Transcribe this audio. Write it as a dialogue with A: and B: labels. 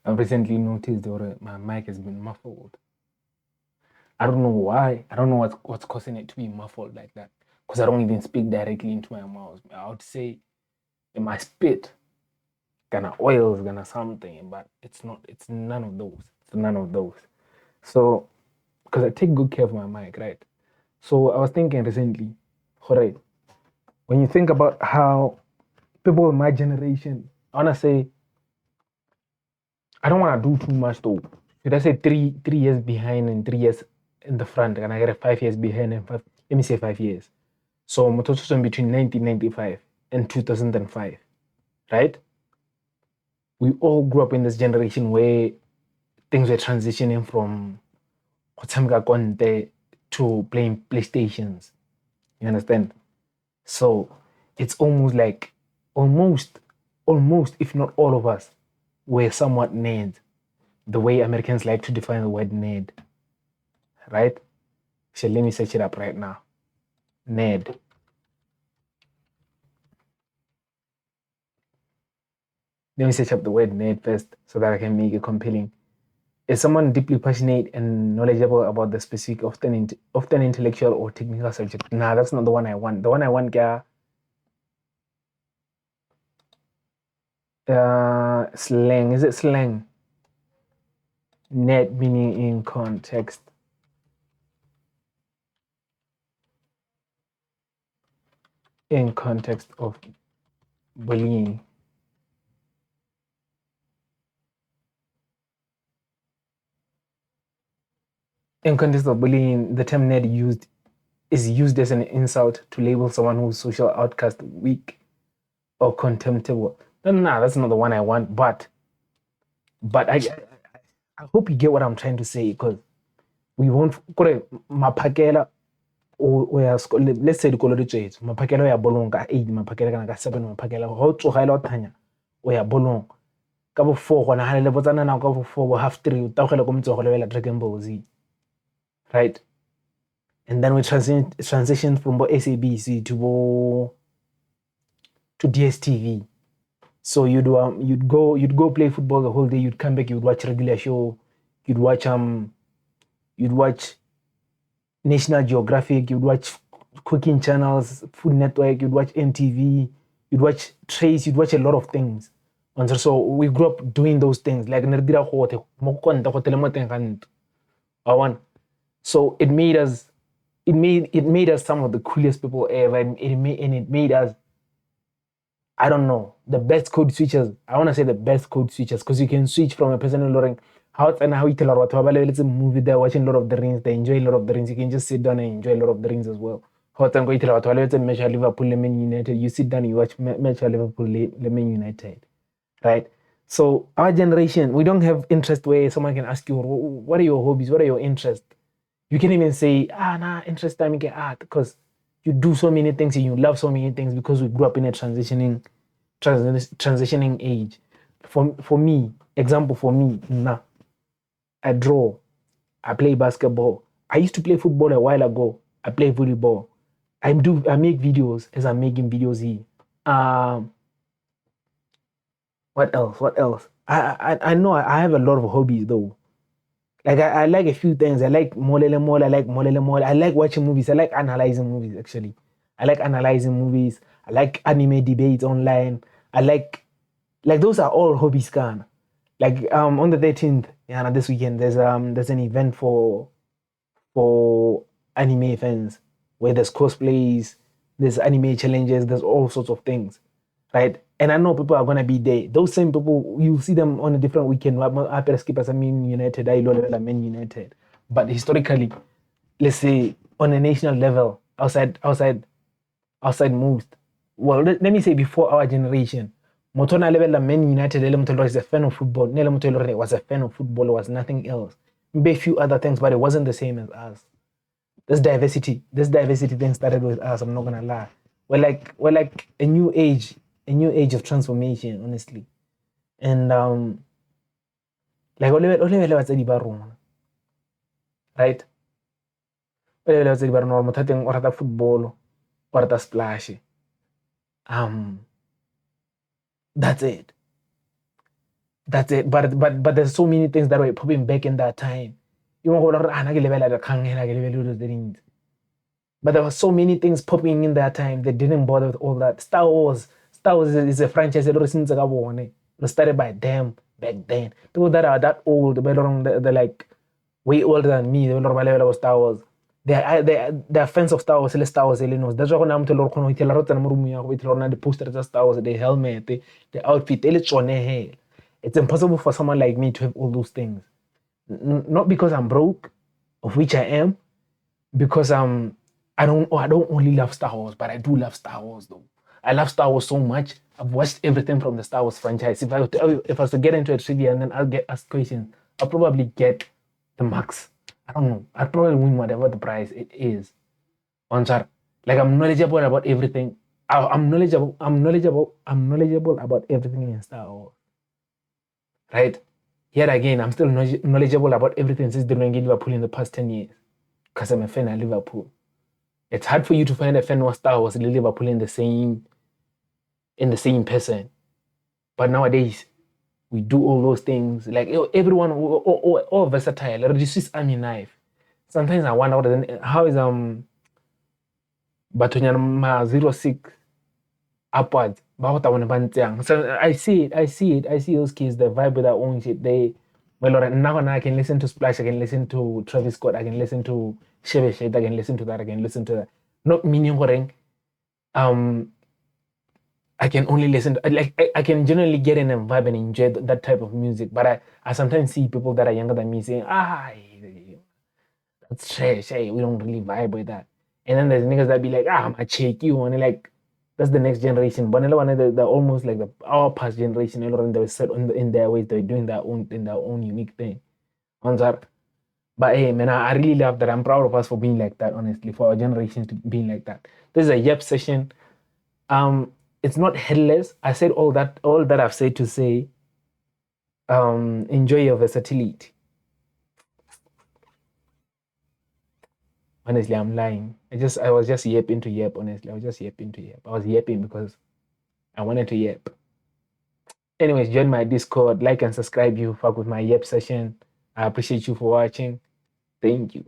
A: I've recently noticed that my mic has been muffled. I don't know why. I don't know what's causing it to be muffled like that. Because I don't even speak directly into my mouth. I would say in my spit, gonna oils, gonna something, but it's not. It's none of those. It's none of those. So, because I take good care of my mic, right? So I was thinking recently, alright, when you think about how people in my generation, I wanna say, I don't wanna do too much though. Should I say 3 years behind and 3 years in the front, and I get 5 years behind and five. Let me say 5 years. So Mototoson between 1995 and 2005, right? We all grew up in this generation where things were transitioning from konte to playing PlayStations. You understand? So it's almost like almost, if not all of us, were somewhat nerds, the way Americans like to define the word nerd, right? So let me search it up right now. Nerd. Let me search up the word nerd first so that I can make it compelling. Is someone deeply passionate and knowledgeable about the specific, often intellectual or technical subject? Nah, that's not the one I want. The one I want, slang. Is it slang? Net meaning in context. In context of bullying. In context of bullying, the term nerd is used as an insult to label someone who's social outcast, weak, or contemptible. No, that's not the one I want. But I hope you get what I'm trying to say, because we won't. Mapakela let's say dikolo di tswetse maphakela o ya bolong ka 8, maphakela kana ka 7, maphakela go tsogela o thanya o ya bolong ka bo 4 gona ha le botsana na ka bo 4 bo half 3 o tagela ko motse go lebela Dragon Ball Z, right? And then we transition from bo SABC to DSTV. So you'd go play football the whole day, you'd come back, you'd watch regular show, you'd watch National Geographic, you'd watch cooking channels, Food Network, you'd watch MTV, you'd watch Trace, you'd watch a lot of things. And so we grew up doing those things. Like so it made us some of the coolest people ever, and it made us, I don't know, the best code switchers. I want to say the best code switchers, because you can switch from a person learning how you tell what let's a movie, they're watching Lord of the Rings, they enjoy Lord of the Rings. You can just sit down and enjoy Lord of the Rings as well. How time go tell what let's match Liverpool Lemon United. You sit down and you watch match Liverpool Lemon United, right? So our generation, we don't have interest where someone can ask you, what are your hobbies? What are your interests? You can even say, interest time in art, because you do so many things and you love so many things, because we grew up in a transitioning age. For me, example for me, I draw, I play basketball. I used to play football a while ago. I play volleyball. I make videos as I'm making videos here. What else? I know I have a lot of hobbies though. Like I like a few things. I like molele mole. I like molele mole. I like watching movies. I like analyzing movies actually. I like analyzing movies. I like anime debates online. I like those are all hobbies, Kana. Like on the 13th, yeah, this weekend there's an event for anime fans, where there's cosplays, there's anime challenges, there's all sorts of things, right? And I know people are gonna be there. Those same people, you'll see them on a different weekend. After skip as Man United, I love Man United. But historically, let's say on a national level, outside moves. Well, let me say before our generation, Motona level Man United, is a fan of football. Nele Motolore was a fan of football, was nothing else. Maybe a few other things, but it wasn't the same as us. This diversity thing started with us. I'm not gonna lie. We're like a new age of transformation, honestly. And like right? Or football or splash. That's it. That's it. But there's so many things that were popping back in that time. You want to go but there were so many things popping in that time. They didn't bother with all that. Star Wars. Star Wars is a franchise that was started by them back then. People that are that old, they're like way older than me. They were Star Wars. They're fans of Star Wars. Star Wars. That's why I'm telling you, the poster of Star Wars, the helmet, the outfit. It's impossible for someone like me to have all those things. Not because I'm broke, of which I am, because I don't only love Star Wars, but I do love Star Wars though. I love Star Wars so much. I've watched everything from the Star Wars franchise. If I was to get into a trivia and then I'll get asked questions, I'll probably get the max. I don't know. I'll probably win whatever the prize it is. Answer. Like I'm knowledgeable about everything. I'm knowledgeable. I'm knowledgeable. I'm knowledgeable about everything in Star Wars. Right? Yet again, I'm still knowledgeable about everything since the Liverpool in the past 10 years. Because I'm a fan of Liverpool. It's hard for you to find a fan of Star Wars and Liverpool in the same person. But nowadays, we do all those things. Like everyone, all versatile. Like the Swiss Army knife. Sometimes I wonder how is Batonyama 06 upwards. So I see it. I see those kids. The vibe with that own shit. Now I can listen to Splash. I can listen to Travis Scott. I can listen to Chevy Shade. I can listen to that. I can listen to that. Not meaning um I can only listen to, like I can generally get in a vibe and enjoy that type of music. But I sometimes see people that are younger than me saying, that's trash. Hey, we don't really vibe with that. And then there's niggas that be like, I'm a check you and like that's the next generation. But they're almost like our past generation. They were set in their ways. They're doing their own unique thing. But hey, man, I really love that. I'm proud of us for being like that. Honestly, for our generation to being like that. This is a yep session. It's not headless. I said all that I've said to say, enjoy your versatility. Honestly, I'm lying. I was just yapping to yap, honestly. I was just yapping to yap. I was yapping because I wanted to yap. Anyways, join my Discord, like and subscribe you fuck with my yap session. I appreciate you for watching. Thank you.